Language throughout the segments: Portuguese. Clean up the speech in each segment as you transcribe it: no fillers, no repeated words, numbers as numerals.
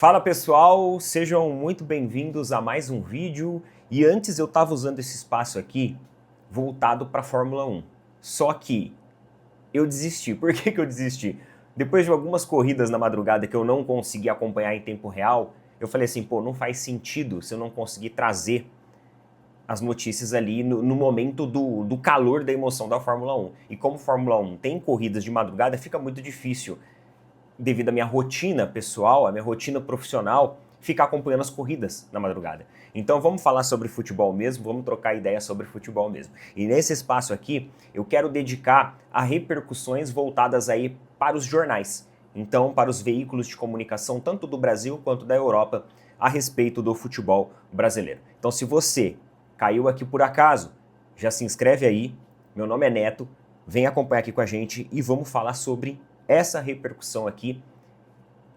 Fala pessoal, sejam muito bem-vindos a mais um vídeo. E antes eu estava usando esse espaço aqui voltado para a Fórmula 1. Só que eu desisti. Por que eu desisti? Depois de algumas corridas na madrugada que eu não consegui acompanhar em tempo real, eu falei assim, pô, não faz sentido se eu não conseguir trazer as notícias ali no momento do calor da emoção da Fórmula 1. E como Fórmula 1 tem corridas de madrugada, fica muito difícil devido à minha rotina pessoal, à minha rotina profissional, ficar acompanhando as corridas na madrugada. Então vamos falar sobre futebol mesmo, vamos trocar ideias sobre futebol mesmo. E nesse espaço aqui, eu quero dedicar a repercussões voltadas aí para os jornais. Então, para os veículos de comunicação, tanto do Brasil quanto da Europa, a respeito do futebol brasileiro. Então, se você caiu aqui por acaso, já se inscreve aí, meu nome é Neto, vem acompanhar aqui com a gente e vamos falar sobre essa repercussão aqui,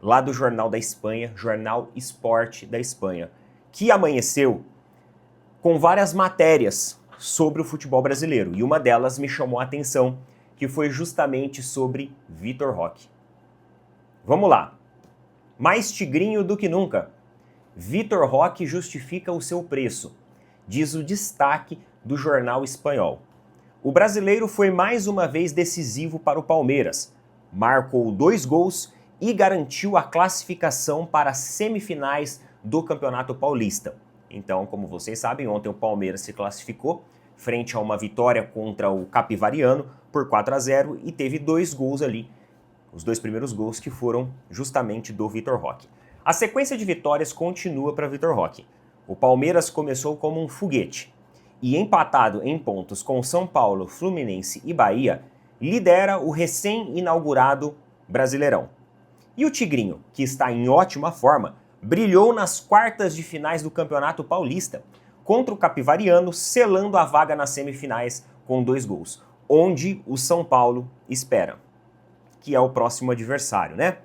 lá do Jornal da Espanha, Jornal Sport da Espanha, que amanheceu com várias matérias sobre o futebol brasileiro. E uma delas me chamou a atenção, que foi justamente sobre Vitor Roque. Vamos lá. Mais tigrinho do que nunca. Vitor Roque justifica o seu preço, diz o destaque do jornal espanhol. O brasileiro foi mais uma vez decisivo para o Palmeiras. Marcou 2 gols e garantiu a classificação para as semifinais do Campeonato Paulista. Então, como vocês sabem, ontem o Palmeiras se classificou frente a uma vitória contra o Capivariano por 4-0 e teve 2 gols ali, os 2 primeiros gols que foram justamente do Vitor Roque. A sequência de vitórias continua para Vitor Roque. O Palmeiras começou como um foguete e, empatado em pontos com São Paulo, Fluminense e Bahia, lidera o recém-inaugurado Brasileirão. E o Tigrinho, que está em ótima forma, brilhou nas quartas de finais do Campeonato Paulista, contra o Capivariano, selando a vaga nas semifinais com 2 gols, onde o São Paulo espera, que é o próximo adversário, né?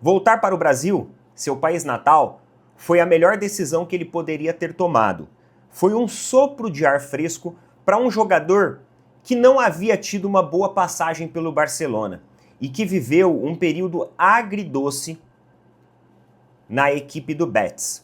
Voltar para o Brasil, seu país natal, foi a melhor decisão que ele poderia ter tomado. Foi um sopro de ar fresco para um jogador que não havia tido uma boa passagem pelo Barcelona e que viveu um período agridoce na equipe do Betis,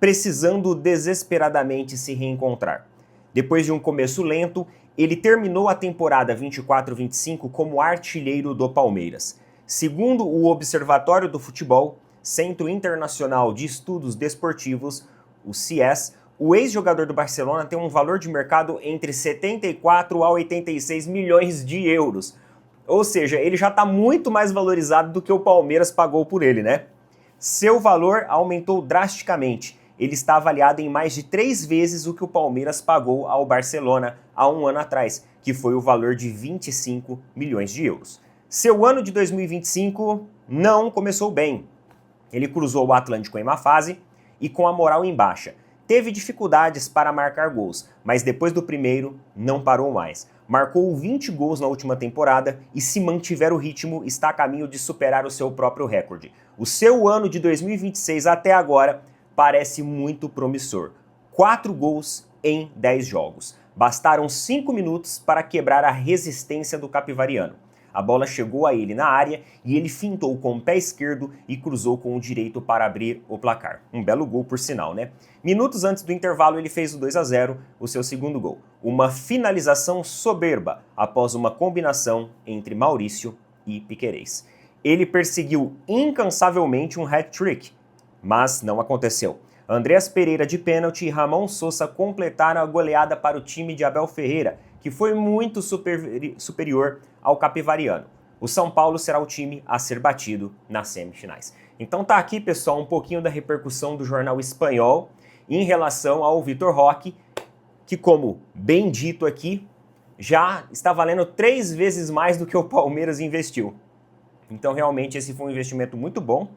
precisando desesperadamente se reencontrar. Depois de um começo lento, ele terminou a temporada 24-25 como artilheiro do Palmeiras. Segundo o Observatório do Futebol, Centro Internacional de Estudos Desportivos, o CIES, o ex-jogador do Barcelona tem um valor de mercado entre 74 a 86 milhões de euros. Ou seja, ele já está muito mais valorizado do que o Palmeiras pagou por ele, né? Seu valor aumentou drasticamente. Ele está avaliado em mais de 3 vezes o que o Palmeiras pagou ao Barcelona há um ano atrás, que foi o valor de 25 milhões de euros. Seu ano de 2025 não começou bem. Ele cruzou o Atlântico em má fase e com a moral em baixa. Teve dificuldades para marcar gols, mas depois do primeiro não parou mais. Marcou 20 gols na última temporada e, se mantiver o ritmo, está a caminho de superar o seu próprio recorde. O seu ano de 2026 até agora parece muito promissor. 4 gols em 10 jogos. Bastaram 5 minutos para quebrar a resistência do Capivariano. A bola chegou a ele na área e ele fintou com o pé esquerdo e cruzou com o direito para abrir o placar. Um belo gol, por sinal, né? Minutos antes do intervalo, ele fez o 2-0, o seu segundo gol. Uma finalização soberba após uma combinação entre Maurício e Piquerez. Ele perseguiu incansavelmente um hat-trick, mas não aconteceu. Andreas Pereira de pênalti e Ramon Sosa completaram a goleada para o time de Abel Ferreira, que foi muito superior ao Capivariano. O São Paulo será o time a ser batido nas semifinais. Então tá aqui, pessoal, um pouquinho da repercussão do jornal espanhol em relação ao Vitor Roque, que, como bem dito aqui, já está valendo 3 vezes mais do que o Palmeiras investiu. Então realmente esse foi um investimento muito bom.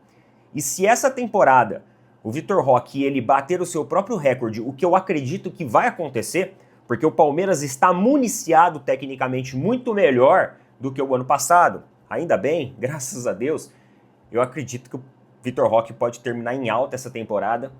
E se essa temporada o Vitor Roque ele bater o seu próprio recorde, o que eu acredito que vai acontecer, porque o Palmeiras está municiado tecnicamente muito melhor do que o ano passado. Ainda bem, graças a Deus, eu acredito que o Vitor Roque pode terminar em alta essa temporada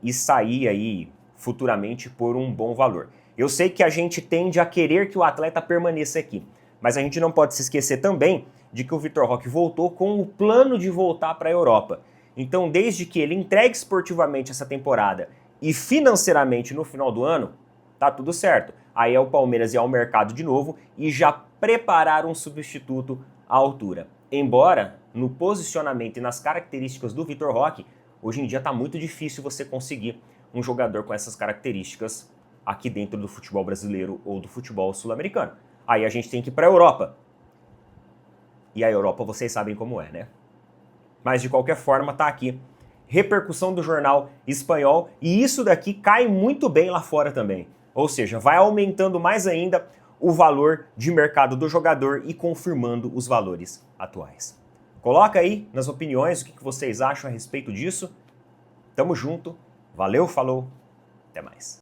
e sair aí futuramente por um bom valor. Eu sei que a gente tende a querer que o atleta permaneça aqui, mas a gente não pode se esquecer também de que o Vitor Roque voltou com o plano de voltar para a Europa. Então, desde que ele entregue esportivamente essa temporada e financeiramente no final do ano, tá tudo certo. Aí é o Palmeiras ir ao mercado de novo e já preparar um substituto à altura. Embora, no posicionamento e nas características do Vitor Roque, hoje em dia tá muito difícil você conseguir um jogador com essas características aqui dentro do futebol brasileiro ou do futebol sul-americano. Aí a gente tem que ir para a Europa. E a Europa vocês sabem como é, né? Mas de qualquer forma tá aqui. Repercussão do jornal espanhol, e isso daqui cai muito bem lá fora também. Ou seja, vai aumentando mais ainda o valor de mercado do jogador e confirmando os valores atuais. Coloca aí nas opiniões o que vocês acham a respeito disso. Tamo junto, valeu, falou, até mais.